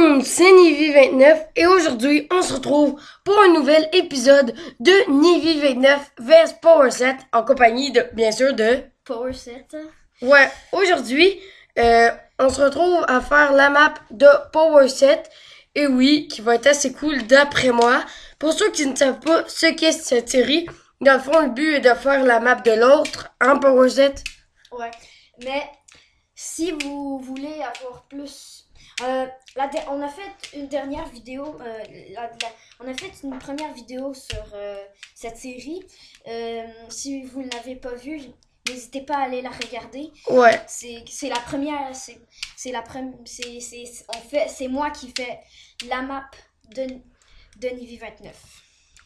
monde, c'est Nivy29 et aujourd'hui on se retrouve pour un nouvel épisode de Nivy29 vs Powerset en compagnie de, bien sûr, de Powerset. Ouais, aujourd'hui on se retrouve à faire la map de Powerset et oui, qui va être assez cool d'après moi. Pour ceux qui ne savent pas ce qu'est cette série, dans le fond le but est de faire la map de l'autre en Powerset. Ouais, mais si vous voulez avoir plus... on a fait une dernière vidéo, on a fait une première vidéo sur cette série. Si vous ne l'avez pas vue, n'hésitez pas à aller la regarder. Ouais. C'est la première, c'est moi qui fais la map de Nivy29.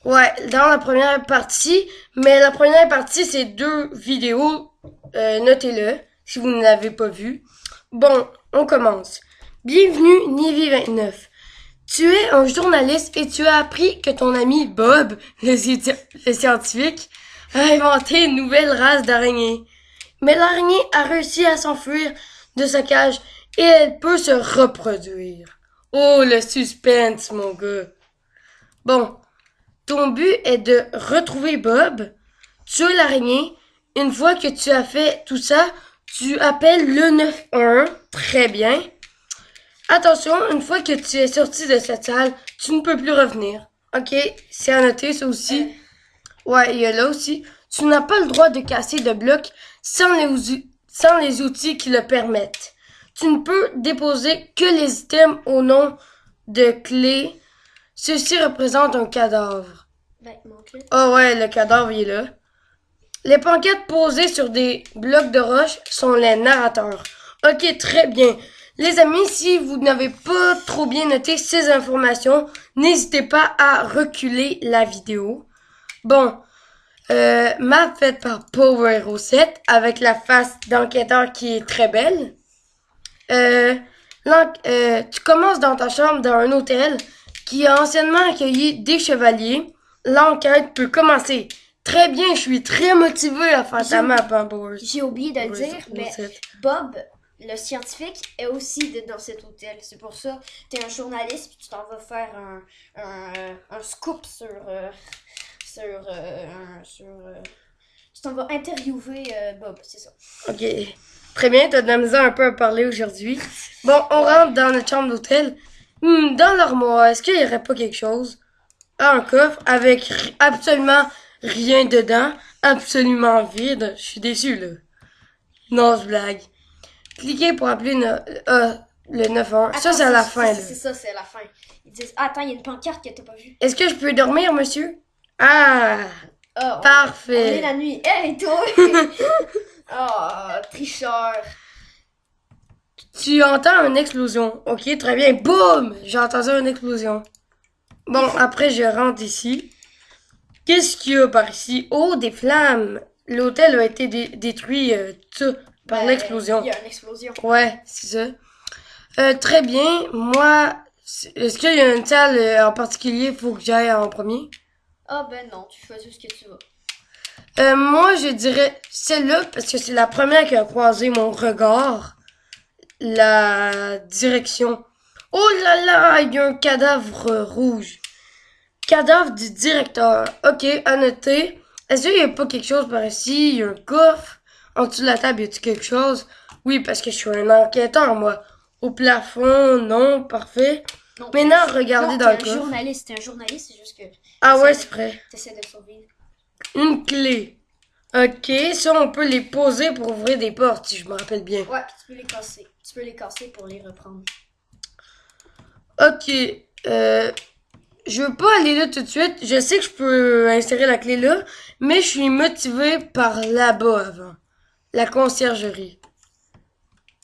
Ouais, dans la première partie, mais la première partie c'est 2 vidéos, notez-le si vous ne l'avez pas vu. Bon, on commence. Bienvenue Nivy29. Tu es un journaliste et tu as appris que ton ami Bob, le scientifique, a inventé une nouvelle race d'araignées. Mais l'araignée a réussi à s'enfuir de sa cage et elle peut se reproduire. Oh, le suspense, mon gars. Bon, ton but est de retrouver Bob, tuer l'araignée. Une fois que tu as fait tout ça, tu appelles le 911. Très bien. Attention, une fois que tu es sorti de cette salle, tu ne peux plus revenir. Ok, c'est à noter ça aussi. Ouais, il y a là aussi. Tu n'as pas le droit de casser de blocs sans les outils qui le permettent. Tu ne peux déposer que les items au nom de clés. Ceci représente un cadavre. Oh ouais, le cadavre il est là. Les pancartes posées sur des blocs de roche sont les narrateurs. Ok, très bien. Les amis, si vous n'avez pas trop bien noté ces informations, n'hésitez pas à reculer la vidéo. Bon, map faite par Power Hero 7 avec la face d'enquêteur qui est très belle. Tu commences dans ta chambre dans un hôtel qui a anciennement accueilli des chevaliers. L'enquête peut commencer. Très bien, je suis très motivé à faire ta map, hein, Power. J'ai oublié de le dire, mais Bob, le scientifique, est aussi dans cet hôtel. C'est pour ça que tu es un journaliste et tu t'en vas faire un scoop tu t'en vas interviewer Bob, c'est ça. Ok. Très bien, t'as de la misère un peu à parler aujourd'hui. Bon, on rentre dans notre chambre d'hôtel. Dans l'armoire, est-ce qu'il y aurait pas quelque chose? Ah, un coffre avec absolument rien dedans. Absolument vide. Je suis déçu, là. Non, je blague. Cliquez pour appeler le 911. Ça, c'est à la fin, là. C'est ça, c'est à la fin. Ils disent, attends, il y a une pancarte que t'as pas vue. Est-ce que je peux dormir, monsieur? Ah! Oh, parfait. On est la nuit. Hey, toi! Oh, tricheur. Tu entends une explosion. Ok, très bien. Boum! J'ai entendu une explosion. Bon, après, je rentre ici. Qu'est-ce qu'il y a par ici? Oh, des flammes! L'hôtel a été détruit par l'explosion. Il y a une explosion. Ouais, c'est ça. Très bien. Moi, est-ce qu'il y a une salle en particulier faut que j'aille en premier? Ah ben non, tu choisis ce que tu veux. Moi, je dirais celle-là parce que c'est la première qui a croisé mon regard. La direction. Oh là là, il y a un cadavre rouge. Cadavre du directeur. Ok, à noter. Est-ce qu'il n'y a pas quelque chose par ici? Il y a un coffre. En dessous de la table, y a-t-il quelque chose? Oui, parce que je suis un enquêteur, moi. Au plafond, non, parfait. Non, maintenant, regardez dans le coffre. T'es un journaliste, c'est juste que... Ah ouais, c'est vrai. T'essaies de survivre. Une clé. Ok, ça, on peut les poser pour ouvrir des portes, si je me rappelle bien. Ouais, tu peux les casser. Tu peux les casser pour les reprendre. Ok, je veux pas aller là tout de suite. Je sais que je peux insérer la clé là, mais je suis motivé par là-bas avant. La conciergerie.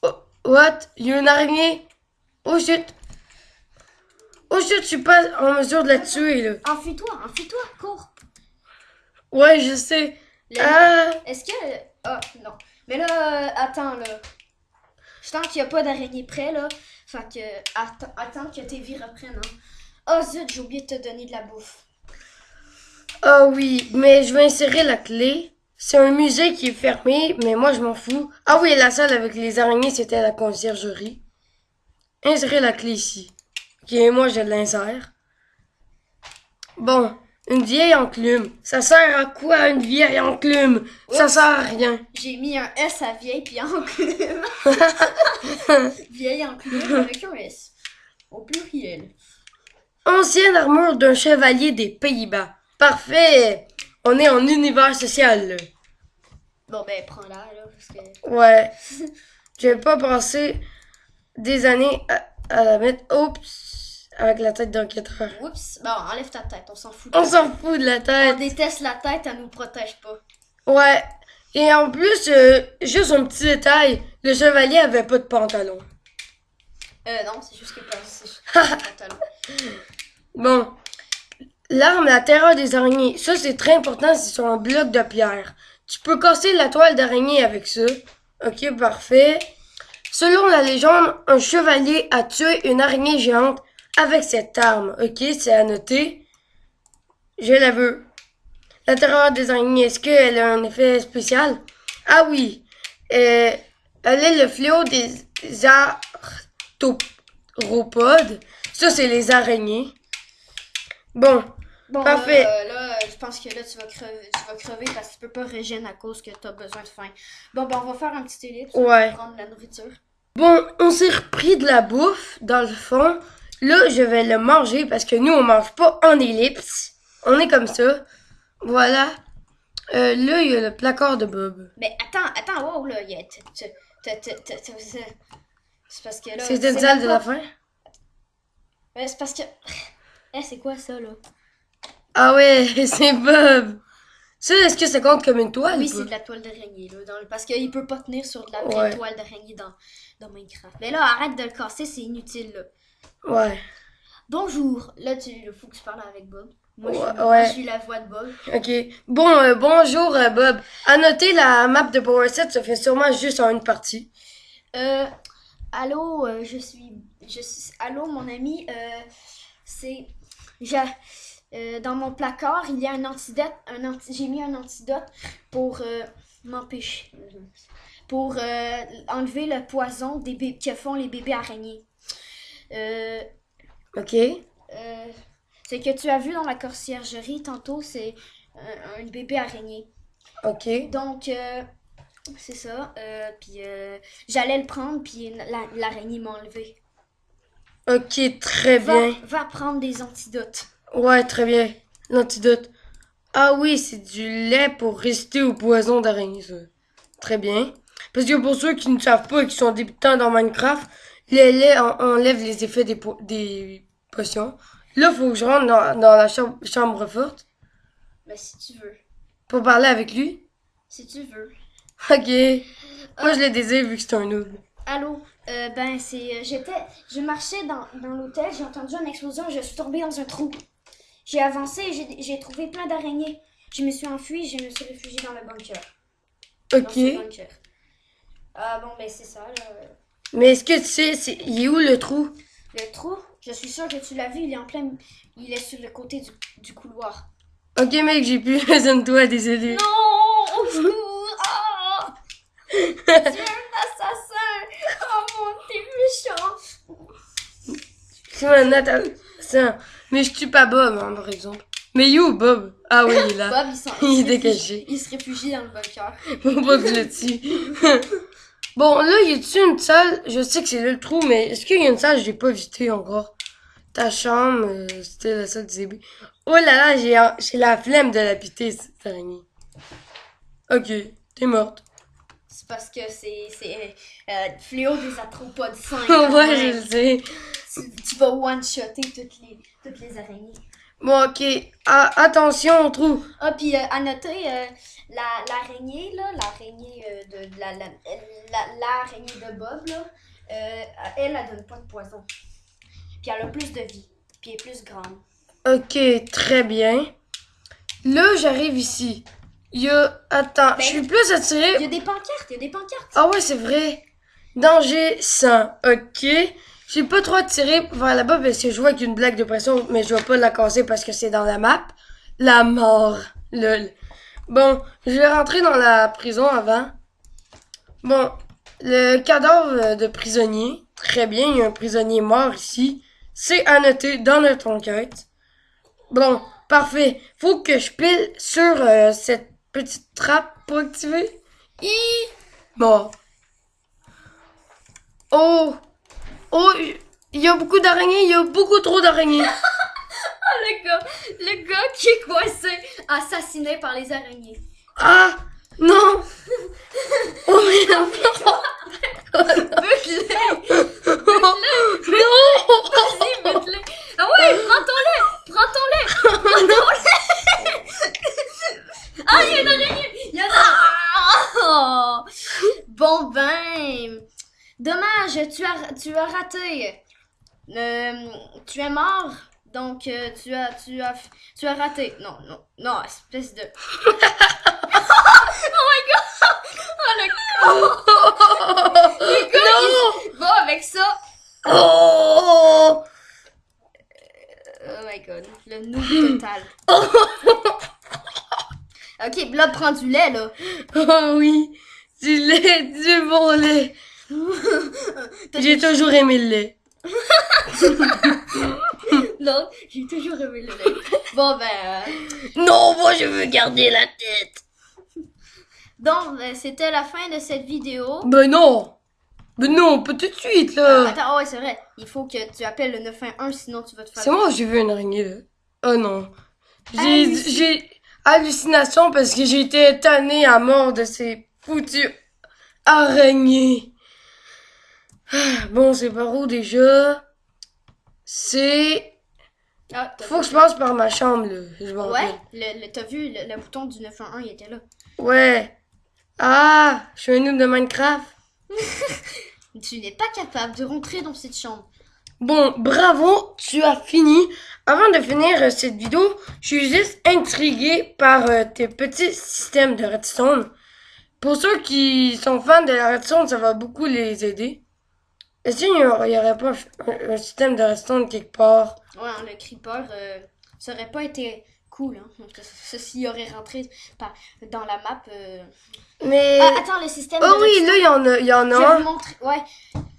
Oh, what? Il y a une araignée? Oh shit! Oh shit, je suis pas en mesure de la tuer là. Enfuis-toi, cours! Ouais, je sais. Est-ce que... Ah, non. Mais là, attends là. Je sens qu'il n'y a pas d'araignée près là. Fait que... Attends que tes vies reprennent, hein. Oh zut, j'ai oublié de te donner de la bouffe. Ah oui, mais je vais insérer la clé. C'est un musée qui est fermé, mais moi je m'en fous. Ah oui, la salle avec les araignées, c'était la conciergerie. Insérer la clé ici. Ok, moi je l'insère. Bon, une vieille enclume. Ça sert à quoi une vieille enclume? Ça Oups. sert à rien. J'ai mis un S à vieille puis enclume. Vieille enclume avec un S. Au pluriel. Ancienne armure d'un chevalier des Pays-Bas. Parfait. On est en univers social, là. Bon, ben, prends-la, là, parce que... Ouais. J'ai pas pensé des années à la mettre. Oups. Avec la tête d'enquêteur. Oups. Bon, enlève ta tête, on s'en fout. On s'en fout de la On tête. déteste la tête, elle nous protège pas. Ouais. Et en plus, juste un petit détail. Le chevalier avait pas de pantalon. Non, c'est juste que c'est un pantalon. Bon. L'arme, la terreur des araignées. Ça, c'est très important, c'est sur un bloc de pierre. Tu peux casser la toile d'araignée avec ça. Ok, parfait. Selon la légende, un chevalier a tué une araignée géante avec cette arme. Ok, c'est à noter. Je la veux. La terreur des araignées, est-ce qu'elle a un effet spécial? Ah oui. Elle est le fléau des arthropodes. Ça, c'est les araignées. Bon. Bon, Parfait. là, je pense que là, tu vas crever parce que tu peux pas régénérer à cause que t'as besoin de faim. Bon, ben, on va faire un petit ellipse. Ouais. On va prendre la nourriture. Bon, on s'est repris de la bouffe, dans le fond. Là, je vais le manger parce que nous, on mange pas en ellipse. On est comme ça. Voilà. Là, il y a le placard de Bob. Mais attends, wow, là, il y a... C'est parce que là... C'était une salle de la pas... fin? Ouais, c'est parce que... c'est quoi ça, là? Ah ouais, c'est Bob. Ça, est-ce que ça compte comme une toile? Oui, ou pas? c'est de la toile d'araignée, là. Parce qu'il peut pas tenir sur de la vraie Ouais. toile d'araignée dans Minecraft. Mais là, arrête de le casser, c'est inutile, là. Ouais. Bonjour. Là, il faut que tu parles avec Bob. Moi, Ouais. je suis la voix de Bob. Ok. Bon, bonjour, Bob. À noter, la map de Power 7 se fait sûrement juste en une partie. Allô, allô, mon ami. C'est... dans mon placard, il y a un antidote. J'ai mis un antidote pour m'empêcher. Pour enlever le poison que font les bébés araignées. Ok. Ce que tu as vu dans la conciergerie tantôt, c'est un bébé araignée. Ok. Donc, c'est ça. Puis j'allais le prendre, puis l'araignée m'a enlevé. Ok, très bien. Va prendre des antidotes. Ouais, très bien. L'antidote. Ah oui, c'est du lait pour résister au poison d'araignée, ça. Très bien. Parce que pour ceux qui ne savent pas et qui sont débutants dans Minecraft, le lait enlève les effets des potions. Là, faut que je rentre dans la chambre forte Ben, si tu veux. pour parler avec lui. Si tu veux. Ok. Moi, je le désire vu que c'est un noob. Allô? Ben, je marchais dans l'hôtel, j'ai entendu une explosion, je suis tombée dans un trou. J'ai avancé et j'ai trouvé plein d'araignées. Je me suis enfuie, je me suis réfugiée dans le bunker. Dans Ok. ce bunker. Ah bon, ben c'est ça, là. Mais est-ce que tu sais, il est où le trou? Le trou, je suis sûre que tu l'as vu, il est sur le côté du couloir. Ok, mec, j'ai plus besoin de toi, désolé. Non! Au secours! Ah! Tu es un assassin! Oh mon, t'es méchant! C'est un assassin. Mais je tue pas Bob, hein, par exemple. Mais you, Bob? Ah oui, il est là. Bob, Il est décaché. Il se réfugie dans le bunker. Faut pas que je le tue. Bon, là, y a-tu une salle? Je sais que c'est là le trou, mais est-ce qu'il y a une salle que j'ai pas visitée encore? Ta chambre, c'était la salle du bébé. Oh là là, j'ai la flemme de la piter, cette araignée. Ok, t'es morte. C'est parce que c'est Fléau des arthropodes 5. Ouais, je le sais. Tu vas one-shotter toutes les araignées. Bon, ok. Ah, attention au trou. Ah, puis à noter, l'araignée, là, l'araignée l'araignée de Bob, là, elle donne pas de poison. Puis elle a plus de vie. Puis elle est plus grande. Ok, très bien. Là, j'arrive ici. Attends, je suis plus attirée. Il y a des pancartes. Ah ouais, c'est vrai. Danger 100. Ok. Je suis pas trop attirée vers là-bas parce que je vois qu'il y a une blague de pression, mais je vais pas la casser parce que c'est dans la map. La mort. Lol. Bon, je vais rentrer dans la prison avant. Bon, le cadavre de prisonnier. Très bien, il y a un prisonnier mort ici. c'est à noter dans notre enquête. Bon, parfait. Faut que je pile sur cette petite trappe pour activer. Bon. Oh, il y a beaucoup d'araignées, il y a beaucoup trop d'araignées. Le gars qui est coincé, assassiné par les araignées. Ah, non. Oh merde. Bute-le! Non. Vas-y, bute-le! Ah ouais, prends ton lait! Prends ton lait! Prends ton lait! Ah, il y a une araignée! Il y a une araignée! Bon ben... Dommage, tu as raté. Tu es mort, donc tu as raté. Non, espèce de... Oh my god! Oh le con! Le gars, il va avec ça. Oh. Oh my god, le noob total. Ok, là, prends du lait, là. Oh oui, du lait, du bon lait. J'ai toujours aimé le lait. Non, j'ai toujours aimé le lait. Bon, ben... Non, moi je veux garder la tête. Donc, c'était la fin de cette vidéo. Ben non, pas tout de suite là. Attends, ouais, c'est vrai. Il faut que tu appelles le 911, sinon tu vas te faire... C'est moi, j'ai vu une araignée là. Oh non. J'ai hallucination parce que j'ai été étonnée à mort de ces foutues araignées. Bon, c'est par où déjà? C'est... Faut que je passe par ma chambre là. Je m'en rappelle. Ouais, t'as vu, le bouton du 911, il était là. Ouais. Ah, je suis un noob de Minecraft. Tu n'es pas capable de rentrer dans cette chambre. Bon, bravo, tu as fini. Avant de finir cette vidéo, je suis juste intriguée par tes petits systèmes de redstone. Pour ceux qui sont fans de la redstone, ça va beaucoup les aider. Est-ce qu'il y aurait pas un système de redstone quelque part? Ouais, le creeper, ça aurait pas été cool, hein. Ceci aurait rentré dans la map. Mais... attends, le système de oh oui, redstone. là, il y en a Je vais un. vous montrer, ouais.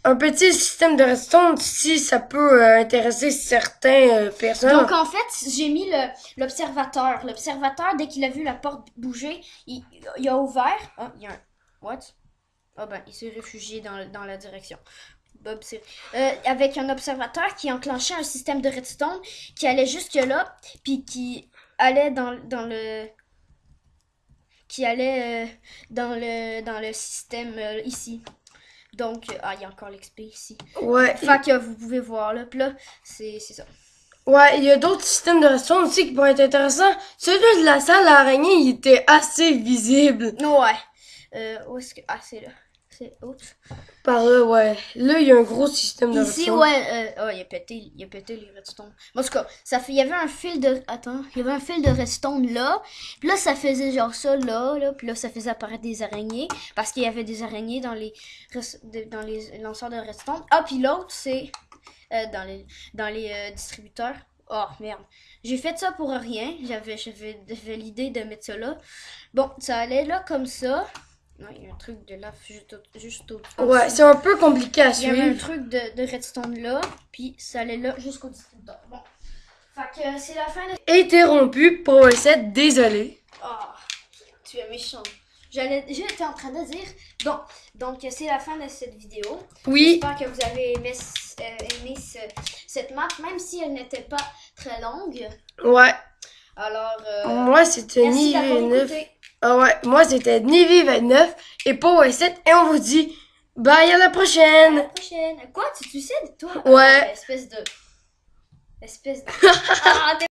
Un petit système de redstone, si ça peut intéresser certaines personnes. Donc en fait, j'ai mis l'observateur. L'observateur, dès qu'il a vu la porte bouger, il a ouvert. Ah, il y a un... What? Ah ben, il s'est réfugié dans la direction. Bob, c'est... avec un observateur qui enclenchait un système de redstone qui allait jusque là, puis qui allait dans le... qui allait dans le système ici. Donc, il y a encore l'XP ici. Ouais. Fait que vous pouvez voir là. Puis là, c'est ça. Ouais, il y a d'autres systèmes de redstone aussi qui pourraient être intéressants. Celui de la salle à araignée, il était assez visible. Ouais. Où est-ce que... Ah, c'est là. Oups. Par là, ouais. Là, il y a un gros système de redstone. Ici, ouais. Il a pété les redstone. En tout cas, il y avait un fil de... Attends. Il y avait un fil de redstone là. Puis là, ça faisait genre ça là. Puis là, ça faisait apparaître des araignées. Parce qu'il y avait des araignées dans les lanceurs de redstone. Ah, puis l'autre, c'est dans les distributeurs. Oh, merde. J'ai fait ça pour rien. J'avais l'idée de mettre ça là. Bon, ça allait là comme ça. Non, il y a un truc de là juste au ouais, c'est un peu compliqué à suivre. Il y avait un truc de redstone là, puis ça allait là jusqu'au distributeur. Bon. Fait que c'est la fin de... Interrompu pour un set, désolé. Oh, tu es méchant. J'étais en train de dire... Bon, donc c'est la fin de cette vidéo. Oui. J'espère que vous avez aimé cette map, même si elle n'était pas très longue. Ouais. Alors... moi, c'était Nivy9. Ah ouais, moi, c'était Nivy29 et Power7. Et on vous dit bye, à la prochaine. À la prochaine. Quoi, tu te suicides, toi? Ouais. Espèce de... Ah,